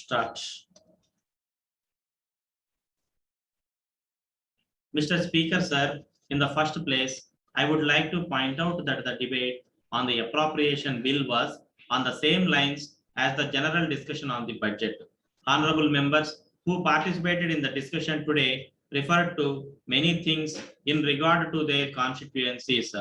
Start. Mr. Speaker, sir, in the first place, I would like to point out that the debate on the appropriation bill was on the same lines as the general discussion on the budget. Honorable members who participated in the discussion today referred to many things in regard to their constituencies.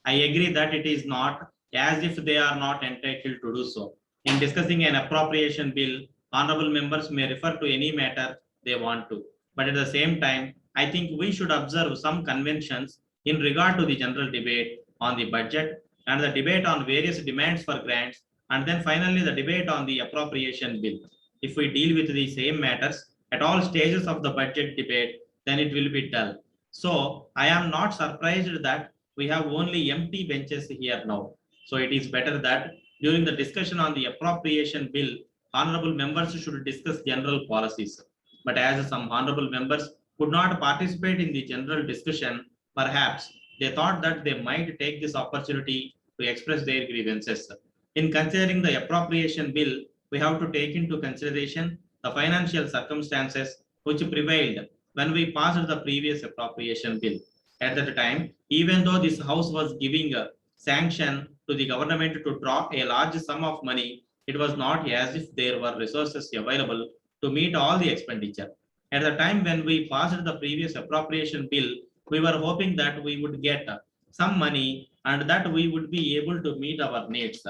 I agree that it is not as if they are not entitled to do so. In discussing an appropriation bill, honorable members may refer to any matter they want to. But at the same time, I think we should observe some conventions in regard to the general debate on the budget and the debate on various demands for grants, and then finally the debate on the appropriation bill. If we deal with the same matters at all stages of the budget debate, then it will be dull. So I am not surprised that we have only empty benches here now. So it is better that during the discussion on the appropriation bill, honorable members should discuss general policies. But as some honorable members could not participate in the general discussion, perhaps they thought that they might take this opportunity to express their grievances. In considering the appropriation bill, we have to take into consideration the financial circumstances which prevailed when we passed the previous appropriation bill. At that time, even though this House was giving a sanction to the government to drop a large sum of money, it was not as if there were resources available to meet all the expenditure. At the time when we passed the previous appropriation bill, we were hoping that we would get some money and that we would be able to meet our needs.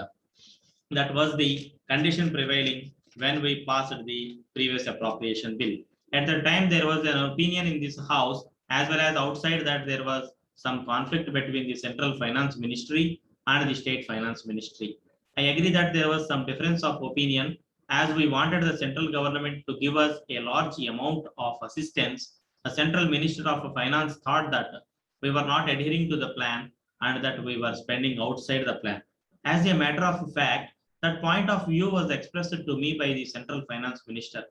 That was the condition prevailing when we passed the previous appropriation bill. At the time, there was an opinion in this House as well as outside that there was some conflict between the Central Finance Ministry and the State Finance Ministry. I agree that there was some difference of opinion as we wanted the central government to give us a large amount of assistance. The Central Minister of Finance thought that we were not adhering to the plan and that we were spending outside the plan. As a matter of fact, that point of view was expressed to me by the Central Finance Minister.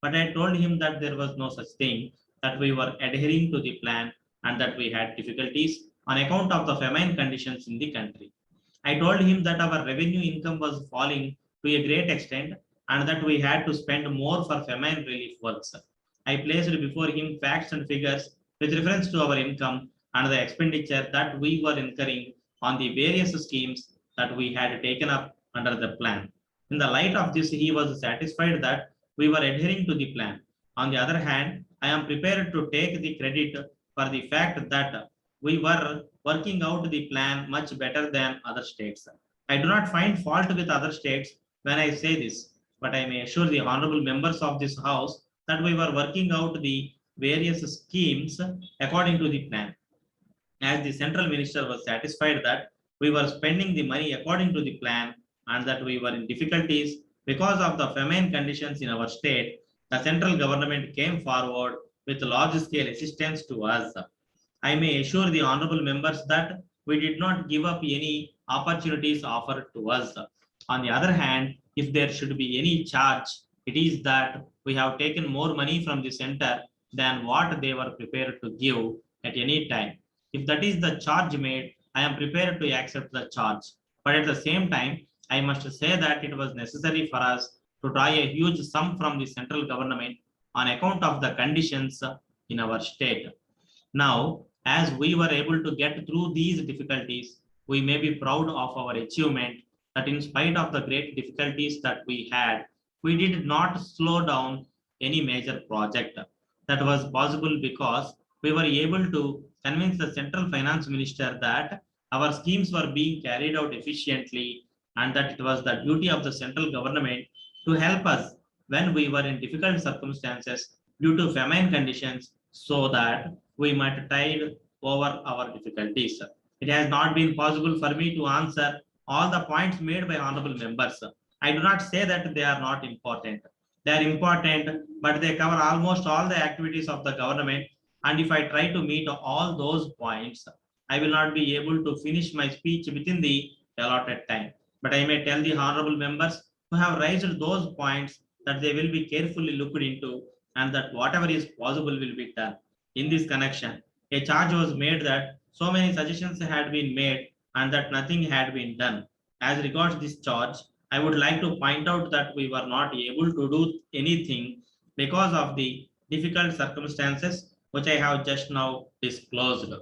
But I told him that there was no such thing, that we were adhering to the plan and that we had difficulties on account of the famine conditions in the country. I told him that our revenue income was falling to a great extent and that we had to spend more for famine relief works. I placed before him facts and figures with reference to our income and the expenditure that we were incurring on the various schemes that we had taken up under the plan. In the light of this, he was satisfied that we were adhering to the plan. On the other hand, I am prepared to take the credit for the fact that we were working out the plan much better than other states. I do not find fault with other states when I say this, but I may assure the honorable members of this House that we were working out the various schemes according to the plan. As the central minister was satisfied that we were spending the money according to the plan and that we were in difficulties because of the famine conditions in our state, the central government came forward with large scale assistance to us. I may assure the honorable members that we did not give up any opportunities offered to us. On the other hand, if there should be any charge, it is that we have taken more money from the center than what they were prepared to give at any time. If that is the charge made, I am prepared to accept the charge. But at the same time, I must say that it was necessary for us to draw a huge sum from the central government on account of the conditions in our state. Now, as we were able to get through these difficulties, we may be proud of our achievement that in spite of the great difficulties that we had, we did not slow down any major project. That was possible because we were able to convince the central finance minister that our schemes were being carried out efficiently and that it was the duty of the central government to help us when we were in difficult circumstances due to famine conditions so that we might tide over our difficulties. It has not been possible for me to answer all the points made by honorable members. I do not say that they are not important. They are important, but they cover almost all the activities of the government. And if I try to meet all those points, I will not be able to finish my speech within the allotted time. But I may tell the honorable members who have raised those points that they will be carefully looked into and that whatever is possible will be done. In this connection, a charge was made that so many suggestions had been made and that nothing had been done. As regards this charge, I would like to point out that we were not able to do anything because of the difficult circumstances which I have just now disclosed.